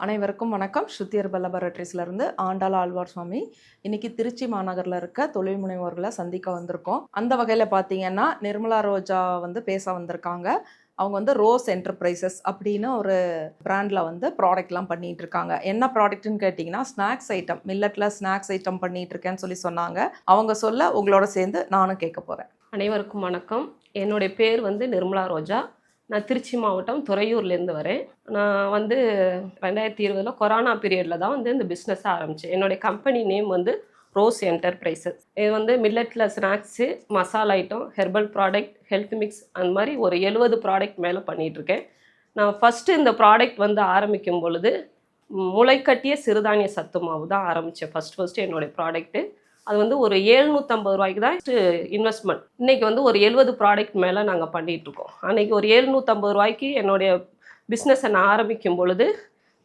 அனைவருக்கும் வணக்கம். ஸ்ருதி ஹெர்பல் லேபரேட்டரிஸ்லேருந்து ஆண்டாள் ஆழ்வார் சுவாமி. இன்னைக்கு திருச்சி மாநகரில் இருக்க தொழில் முனைவோர்களை சந்திக்க வந்திருக்கோம். அந்த வகையில் பார்த்தீங்கன்னா நிர்மலா ரோஜா பேச வந்திருக்காங்க. அவங்க ரோஸ் என்டர்பிரைசஸ் அப்படின்னு ஒரு பிராண்டில் ப்ராடக்ட்லாம் பண்ணிட்டு இருக்காங்க. என்ன ப்ராடக்ட்னு கேட்டிங்கன்னா ஸ்நாக்ஸ் ஐட்டம், மில்லட்டில் ஸ்நாக்ஸ் ஐட்டம் பண்ணிட்டு இருக்கேன்னு சொன்னாங்க. அவங்க சொல்ல உங்களோட சேர்ந்து நானும் கேட்க போகிறேன். அனைவருக்கும் வணக்கம். என்னுடைய பேர் நிர்மலா ரோஜா. நான் திருச்சி மாவட்டம் துறையூர்லேருந்து வரேன். நான் 2020 கொரோனா பீரியடில் தான் இந்த பிஸ்னஸை ஆரம்பித்தேன். என்னுடைய கம்பெனி நேம் ரோஸ் என்டர்பிரைசஸ். இது மில்லட்டில் snacks, masala item, herbal product, health mix, அந்த மாதிரி ஒரு 70 ப்ராடக்ட் மேலே பண்ணிகிட்ருக்கேன். நான் ஃபஸ்ட்டு இந்த ப்ராடக்ட் ஆரம்பிக்கும் பொழுது முளைக்கட்டிய சிறுதானிய சத்து மாவு தான் ஆரம்பித்தேன். ஃபஸ்ட்டு என்னுடைய ப்ராடக்ட்டு. அது ஒரு 750 ரூபாய்க்கு தான் இன்வெஸ்ட்மெண்ட். இன்றைக்கி ஒரு 70 ப்ராடக்ட் மேலே நாங்கள் பண்ணிகிட்ருக்கோம். அன்றைக்கி ஒரு 750 ரூபாய்க்கு என்னுடைய பிஸ்னஸை நான் ஆரம்பிக்கும் பொழுது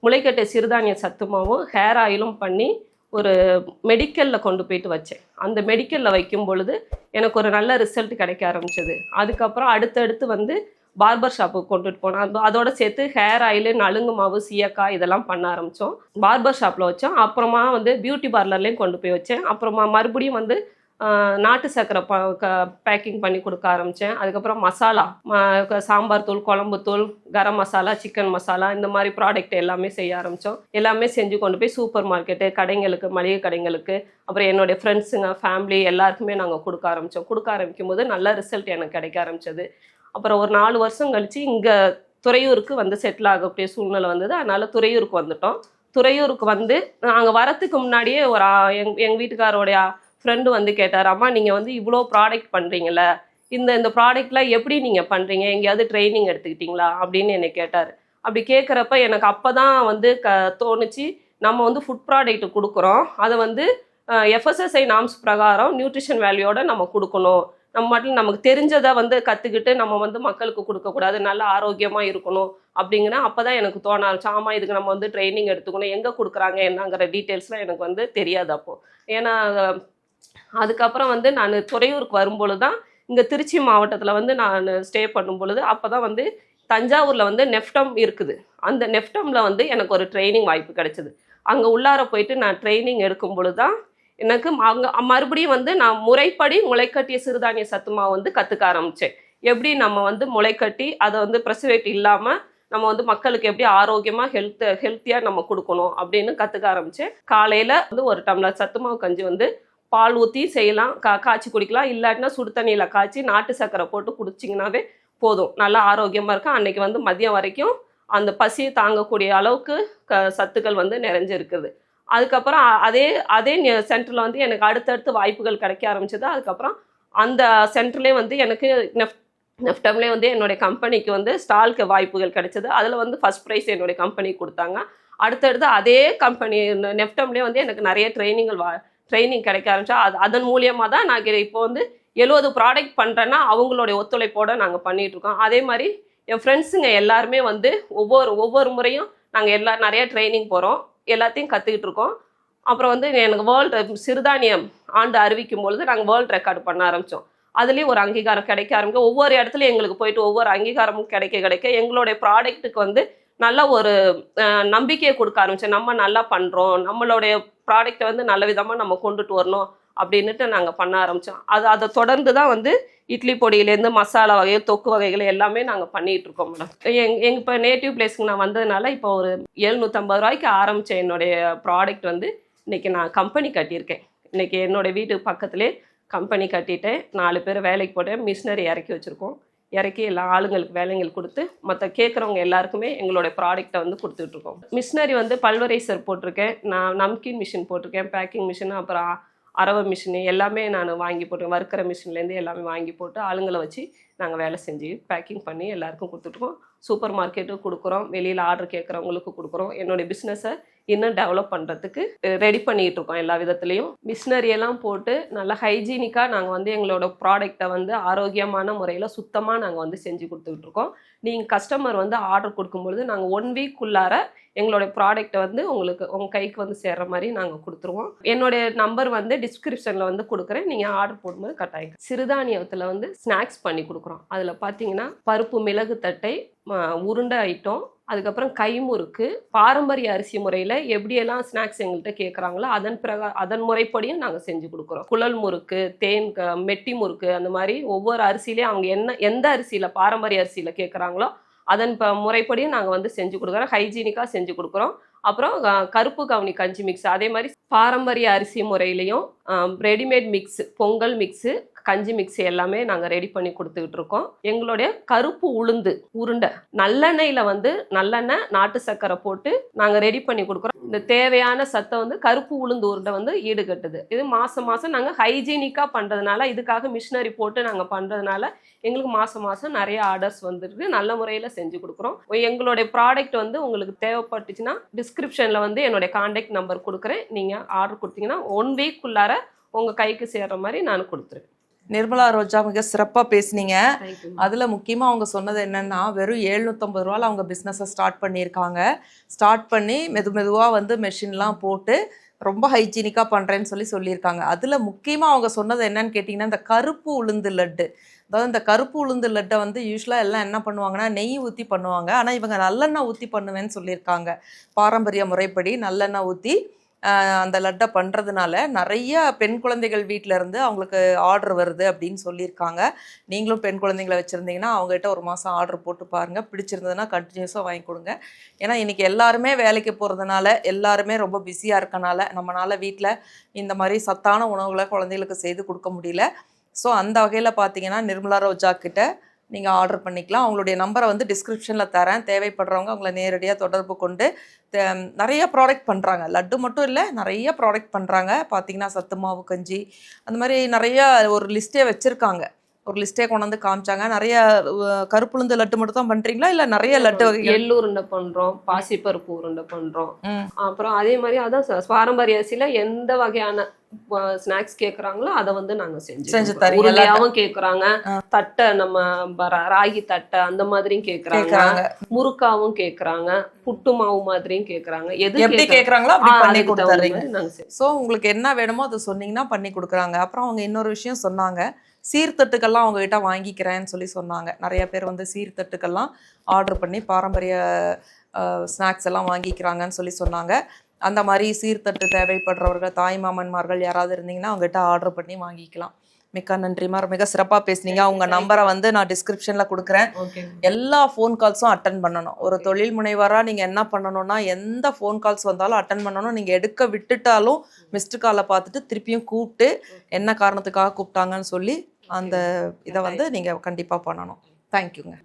முளைக்கட்டை சிறுதானிய சத்துமாவும் ஹேர் ஆயிலும் பண்ணி ஒரு மெடிக்கலில் கொண்டு போயிட்டு வச்சேன். அந்த மெடிக்கலில் வைக்கும் பொழுது எனக்கு ஒரு நல்ல ரிசல்ட் கிடைக்க ஆரம்பிச்சது. அதுக்கப்புறம் அடுத்தடுத்து பார்பர் ஷாப்புக்கு கொண்டுட்டு போனோம். அதோட சேர்த்து ஹேர் ஆயிலு, நலுங்கு மாவு, சீயக்காய் இதெல்லாம் பண்ண ஆரம்பித்தோம். பார்பர் ஷாப்பில் வச்சோம். அப்புறமா பியூட்டி பார்லர்லேயும் கொண்டு போய் வச்சேன். அப்புறமா மறுபடியும் நாட்டு சர்க்கரை பேக்கிங் பண்ணி கொடுக்க ஆரம்பித்தேன். அதுக்கப்புறம் மசாலா, சாம்பார் தூள், குழம்பு தூள், கரம் மசாலா, சிக்கன் மசாலா, இந்த மாதிரி ப்ராடக்ட் எல்லாமே செய்ய ஆரம்பித்தோம். எல்லாமே செஞ்சு கொண்டு போய் சூப்பர் மார்க்கெட்டு, கடைங்களுக்கு, மளிகை கடைங்களுக்கு, அப்புறம் என்னுடைய ஃப்ரெண்ட்ஸுங்க, ஃபேமிலி எல்லாருக்குமே நாங்கள் கொடுக்க ஆரம்பித்தோம். கொடுக்க ஆரம்பிக்கும் போது நல்ல ரிசல்ட் எனக்கு கிடைக்க ஆரம்பித்தது. அப்புறம் ஒரு 4 வருஷம் கழித்து இங்கே துறையூருக்கு செட்டில் ஆகக்கூடிய சூழ்நிலை வந்தது. அதனால் துறையூருக்கு வந்துட்டோம். துறையூருக்கு நாங்கள் வரத்துக்கு முன்னாடியே ஒரு எங்கள் வீட்டுக்காரோடைய ஃப்ரெண்டு கேட்டார், அம்மா நீங்கள் இவ்வளோ ப்ராடக்ட் பண்ணுறீங்கள, இந்த ப்ராடக்ட்லாம் எப்படி நீங்கள் பண்ணுறீங்க, எங்கேயாவது ட்ரைனிங் எடுத்துக்கிட்டிங்களா அப்படின்னு என்னை கேட்டார். அப்படி கேட்குறப்ப எனக்கு அப்போ தான் தோணுச்சு, நம்ம ஃபுட் ப்ராடக்ட் கொடுக்குறோம், அதை எஃப்எஸ்எஸ்ஐ நாம்ஸ் பிரகாரம் நியூட்ரிஷன் வேல்யூவோட நம்ம கொடுக்கணும். நம்ம மட்டும் நமக்கு தெரிஞ்சதை கற்றுக்கிட்டு நம்ம மக்களுக்கு கொடுக்கக்கூடாது, நல்லா ஆரோக்கியமாக இருக்கணும் அப்படிங்கிற அப்போ தான் எனக்கு தோண ஆரம்பிச்சு. ஆமாம், இதுக்கு நம்ம ட்ரைனிங் எடுத்துக்கணும், எங்கே கொடுக்குறாங்க என்னங்கிற டீட்டெயில்ஸ்லாம் எனக்கு தெரியாது அப்போது. ஏன்னா அதுக்கப்புறம் நான் துறையூருக்கு வரும்பொழுது தான் இங்கே திருச்சி மாவட்டத்தில் நான் ஸ்டே பண்ணும் பொழுது அப்போ தான் தஞ்சாவூரில் நெஃப்டம் இருக்குது. அந்த நெஃப்டமில் எனக்கு ஒரு ட்ரைனிங் வாய்ப்பு கிடைச்சிது. அங்கே உள்ளார போயிட்டு நான் ட்ரைனிங் எடுக்கும் பொழுது தான் எனக்கு அங்கே மறுபடியும் நான் முறைப்படி முளைக்கட்டிய சிறுதானிய சத்துமாவு கற்றுக்க ஆரம்பித்தேன். எப்படி நம்ம முளைக்கட்டி அதை ப்ரெசர்வேட்டிவ் இல்லாமல் நம்ம மக்களுக்கு எப்படி ஆரோக்கியமாக ஹெல்த்தியாக நம்ம கொடுக்கணும் அப்படின்னு கற்றுக்க ஆரம்பித்தேன். காலையில் ஒரு டம்ளர் சத்துமாவு கஞ்சி பால் ஊற்றி செய்யலாம், காய்ச்சி குடிக்கலாம். இல்லாட்டினா சுடு தண்ணியில் காய்ச்சி நாட்டு சர்க்கரை போட்டு குடிச்சிங்கனாவே போதும், நல்லா ஆரோக்கியமாக இருக்கும். அன்றைக்கி மதியம் வரைக்கும் அந்த பசியை தாங்கக்கூடிய அளவுக்கு சத்துக்கள் நிறைஞ்சிருக்குது. அதுக்கப்புறம் அதே சென்டரில் எனக்கு அடுத்தடுத்து வாய்ப்புகள் கிடைக்க ஆரம்பிச்சது. அதுக்கப்புறம் அந்த சென்டர்லேயே எனக்கு நெஃப்டம்லேயே என்னுடைய கம்பெனிக்கு ஸ்டாலுக்கு வாய்ப்புகள் கிடைச்சது. அதில் ஃபஸ்ட் ப்ரைஸ் என்னுடைய கம்பெனிக்கு கொடுத்தாங்க. அடுத்தடுத்து அதே கம்பெனி நெஃப்டம்லேயே எனக்கு நிறைய ட்ரைனிங் கிடைக்க ஆரம்பிச்சா. அதன் மூலியமாக தான் நான் இப்போ 70 ப்ராடக்ட் பண்ணுறேன்னா அவங்களுடைய ஒத்துழைப்போடு நாங்கள் பண்ணிகிட்ருக்கோம். அதே மாதிரி என் ஃப்ரெண்ட்ஸுங்க எல்லாருமே ஒவ்வொரு முறையும் நாங்கள் நிறைய ட்ரைனிங் போகிறோம், எல்லாத்தையும் கற்றுக்கிட்டு இருக்கோம். அப்புறம் எனக்கு வேர்ல்டு சிறுதானியம் ஆண்டு அறிவிக்கும் பொழுது நாங்கள் வேர்ல்டு ரெக்கார்டு பண்ண ஆரம்பித்தோம். அதுலேயும் ஒரு அங்கீகாரம் கிடைக்க ஆரம்பிக்கும். ஒவ்வொரு இடத்துலையும் எங்களுக்கு போயிட்டு ஒவ்வொரு அங்கீகாரமும் கிடைக்க எங்களுடைய ப்ராடக்ட்டுக்கு நல்ல ஒரு நம்பிக்கையை கொடுக்க ஆரம்பித்தோம். நம்ம நல்லா பண்ணுறோம், நம்மளுடைய ப்ராடக்டை நல்ல விதமாக நம்ம கொண்டுட்டு வரணும் அப்படின்ட்டு நாங்கள் பண்ண ஆரம்பித்தோம். அதை தொடர்ந்து தான் இட்லி பொடியிலேருந்து மசாலா வகைகள், தொக்கு வகைகள் எல்லாமே நாங்கள் பண்ணிகிட்ருக்கோம் மேடம். இப்போ நேட்டிவ் பிளேஸ்க்கு நான் வந்ததுனால இப்போ ஒரு 750 ரூபாய்க்கு ஆரம்பித்த என்னுடைய ப்ராடக்ட் இன்றைக்கி நான் கம்பெனி கட்டியிருக்கேன். இன்றைக்கி என்னோடய வீட்டுக்கு பக்கத்துலேயே கம்பெனி கட்டிட்டேன். 4 பேர் வேலைக்கு போட்டேன். மிஷினரி இறக்கி வச்சுருக்கோம். இறக்கி எல்லா ஆளுங்களுக்கு வேலைகள் கொடுத்து மற்ற கேட்குறவங்க எல்லாருக்குமே எங்களுடைய ப்ராடக்டை கொடுத்துட்ருக்கோம். மிஷினரி பல்வரைசர் போட்டிருக்கேன், நான் நம்கின் மிஷின் போட்டிருக்கேன், பேக்கிங் மிஷின், அப்புறம் அரவை மிஷினு எல்லாமே நான் வாங்கி போட்டு, வறுக்கிற மிஷின்லேருந்து எல்லாமே வாங்கி போட்டு ஆளுங்களை வச்சு நாங்கள் வேலை செஞ்சு பேக்கிங் பண்ணி எல்லாருக்கும் கொடுத்துட்ருக்கோம். சூப்பர் மார்க்கெட்டுக்கு கொடுக்குறோம், வெளியில் ஆர்டர் கேட்குறவங்களுக்கு கொடுக்குறோம். என்னுடைய பிஸ்னஸை இன்னும் டெவலப் பண்ணுறதுக்கு ரெடி பண்ணிகிட்டு இருக்கோம் எல்லா விதத்துலேயும். மிஷினரியெல்லாம் போட்டு நல்லா ஹைஜீனிக்காக நாங்கள் எங்களோட ப்ராடக்டை ஆரோக்கியமான முறையில் சுத்தமாக நாங்கள் செஞ்சு கொடுத்துட்ருக்கோம். நீங்கள் கஸ்டமர் வந்து ஆர்டர் கொடுக்கும்பொழுது நாங்கள் 1 வீக்குள்ளார எங்களுடைய ப்ராடக்ட்டை வந்து உங்களுக்கு உங்கள் கைக்கு வந்து சேர்ற மாதிரி நாங்கள் கொடுத்துருவோம். என்னுடைய நம்பர் வந்து டிஸ்கிரிப்ஷனில் வந்து கொடுக்குறேன். நீங்கள் ஆர்டர் போடும்போது கட்டாயம். சிறுதானியத்தில் வந்து ஸ்நாக்ஸ் பண்ணி கொடுக்குறோம். அதில் பார்த்தீங்கன்னா பருப்பு மிளகு தட்டை, உருண்டை ஐட்டம், அதுக்கப்புறம் கைமுறுக்கு, பாரம்பரிய அரிசி முறையில் எப்படியெல்லாம் ஸ்நாக்ஸ் எங்கள்கிட்ட கேட்குறாங்களோ அதன் முறைப்படியும் நாங்கள் செஞ்சு கொடுக்குறோம். குழல் முறுக்கு, தேன் மெட்டி முறுக்கு, அந்த மாதிரி ஒவ்வொரு அரிசியிலையும் அவங்க எந்த அரிசியில் பாரம்பரிய அரிசியில் கேட்குறாங்களோ அதன் முறைப்படியும் நாங்கள் வந்து செஞ்சு கொடுக்குறோம். ஹைஜீனிக்காக செஞ்சு கொடுக்குறோம். அப்புறம் கருப்பு கவுனி கஞ்சி மிக்ஸ், அதே மாதிரி பாரம்பரிய அரிசி முறையிலையும் ரெடிமேட் மிக்ஸ், பொங்கல் மிக்ஸு, கஞ்சி மிக்ஸ் எல்லாமே நாங்கள் ரெடி பண்ணி கொடுத்துக்கிட்டு இருக்கோம். எங்களுடைய கருப்பு உளுந்து உருண்டை நல்லெண்ணெயில் வந்து நல்லெண்ணெய் நாட்டு சர்க்கரை போட்டு நாங்கள் ரெடி பண்ணி கொடுக்குறோம். இந்த தேவையான சத்தை வந்து கருப்பு உளுந்து உருண்டை வந்து ஈடுகட்டுது. இது மாதம் மாதம் நாங்கள் ஹைஜீனிக்காக பண்ணுறதுனால, இதுக்காக மிஷினரி போட்டு நாங்கள் பண்ணுறதுனால எங்களுக்கு மாதம் மாதம் நிறைய ஆர்டர்ஸ் வந்துருக்கு. நல்ல முறையில் செஞ்சு கொடுக்குறோம். எங்களுடைய ப்ராடக்ட் வந்து உங்களுக்கு தேவைப்பட்டுச்சுன்னா டிஸ்கிரிப்ஷனில் வந்து என்னுடைய கான்டாக்ட் நம்பர் கொடுக்குறேன். நீங்கள் ஆர்டர் கொடுத்தீங்கன்னா 1 வீக்குள்ளார உங்கள் கைக்கு சேர்ற மாதிரி நான் கொடுத்துருவேன். நிர்மலா ரோஜா மிக சிறப்பாக பேசுனீங்க. அதில் முக்கியமாக அவங்க சொன்னது என்னென்னா, வெறும் 750 ரூபாயில் அவங்க பிஸ்னஸை ஸ்டார்ட் பண்ணியிருக்காங்க. ஸ்டார்ட் பண்ணி மெதுவாக வந்து மெஷின்லாம் போட்டு ரொம்ப ஹைஜீனிக்காக பண்ணுறேன்னு சொல்லியிருக்காங்க. அதில் முக்கியமாக அவங்க சொன்னது என்னன்னு கேட்டிங்கன்னா, இந்த கருப்பு உளுந்து லட்டு. அதாவது இந்த கருப்பு உளுந்து லட்டை வந்து யூஸ்வலாக எல்லாம் என்ன பண்ணுவாங்கன்னா, நெய் ஊற்றி பண்ணுவாங்க. ஆனால் இவங்க நல்லெண்ணெய் ஊற்றி பண்ணுவேன்னு சொல்லியிருக்காங்க. பாரம்பரிய முறைப்படி நல்லெண்ணெய் ஊற்றி அந்த லட்டை பண்ணுறதுனால நிறைய பெண் குழந்தைகள் வீட்டில் இருந்து அவங்களுக்கு ஆர்டர் வருது அப்படின்னு சொல்லியிருக்காங்க. நீங்களும் பெண் குழந்தைங்களை வச்சுருந்தீங்கன்னா அவங்ககிட்ட ஒரு மாதம் ஆர்டர் போட்டு பாருங்கள். பிடிச்சிருந்ததுன்னா கண்டினியூஸாக வாங்கி கொடுங்க. ஏன்னா இன்றைக்கி எல்லாருமே வேலைக்கு போகிறதுனால, எல்லாருமே ரொம்ப பிஸியாக இருக்கனால நம்மளால் வீட்டில் இந்த மாதிரி சத்தான உணவுகளை குழந்தைகளுக்கு செய்து கொடுக்க முடியல. ஸோ அந்த வகையில் பார்த்தீங்கன்னா நிர்மலா ரோஜா கிட்ட நீங்கள் ஆர்டர் பண்ணிக்கலாம். அவங்களுடைய நம்பரை வந்து டிஸ்கிரிப்ஷனில் தரேன். தேவைப்படுறவங்க அவங்கள நேரடியாக தொடர்பு கொண்டு நிறைய ப்ராடக்ட் பண்ணுறாங்க. லட்டு மட்டும் இல்லை, நிறைய ப்ராடக்ட் பண்ணுறாங்க. பார்த்தீங்கன்னா சத்து மாவு கஞ்சி, அந்த மாதிரி நிறைய ஒரு லிஸ்ட்டே வச்சுருக்காங்க. ஒரு லிஸ்ட்டே கொண்டு வந்து காமிச்சாங்க. நிறைய கருப்புளுந்து லட்டு மட்டும் தான் பண்ணுறீங்களா, இல்லை நிறைய லட்டு வகைகள்? எள்ளு உருண்டை பண்ணுறோம், பாசிப்பருப்பு உருண்டை பண்ணுறோம். அப்புறம் அதே மாதிரி அதான் பாரம்பரிய அரிசியில் எந்த வகையான ஸ்நாக்ஸ் கேட்குறாங்களோ அதை வந்து நாங்கள் செஞ்சு தரோம். உருளையாவும் கேட்குறாங்க, தட்டை நம்ம ராகி தட்டை அந்த மாதிரியும் கேட்குறாங்க, முறுக்காவும் கேட்குறாங்க, புட்டு மாவு மாதிரியும் கேட்குறாங்க. எப்படி கேட்குறாங்களோ அப்படி பண்ணி கொடுத்துறீங்க. ஸோ உங்களுக்கு என்ன வேணுமோ அதை சொன்னீங்கன்னா பண்ணி கொடுக்குறாங்க. அப்புறம் அவங்க இன்னொரு விஷயம் சொன்னாங்க, சீர்தட்டுக்கெல்லாம் அவங்ககிட்ட வாங்கிக்கிறேன்னு சொன்னாங்க. நிறைய பேர் வந்து சீர்தட்டுக்கெல்லாம் ஆர்டர் பண்ணி பாரம்பரிய ஸ்நாக்ஸ் எல்லாம் வாங்கிக்கிறாங்கன்னு சொன்னாங்க. அந்த மாதிரி சீர்தட்டு தேவைப்படுறவர்கள், தாய்மாமன்மார்கள் யாராவது இருந்தீங்கன்னா அவங்ககிட்ட ஆர்டர் பண்ணி வாங்கிக்கலாம். மிக்க நன்றிமா, மிக சிறப்பாக பேசுனீங்க. உங்கள் நம்பரை வந்து நான் டிஸ்கிரிப்ஷனில் கொடுக்குறேன். எல்லா ஃபோன் கால்ஸும் அட்டன் பண்ணணும். ஒரு தொழில் முனைவராக நீங்கள் என்ன பண்ணணும்னா, எந்த ஃபோன் கால்ஸ் வந்தாலும் அட்டன் பண்ணணும். நீங்கள் எடுக்க விட்டுட்டாலும் மிஸ்டு காலை பார்த்துட்டு திருப்பியும் கூப்பிட்டு என்ன காரணத்துக்காக கூப்பிட்டாங்கன்னு சொல்லி அந்த இதை வந்து நீங்கள் கண்டிப்பாக பண்ணணும். தேங்க்யூங்க.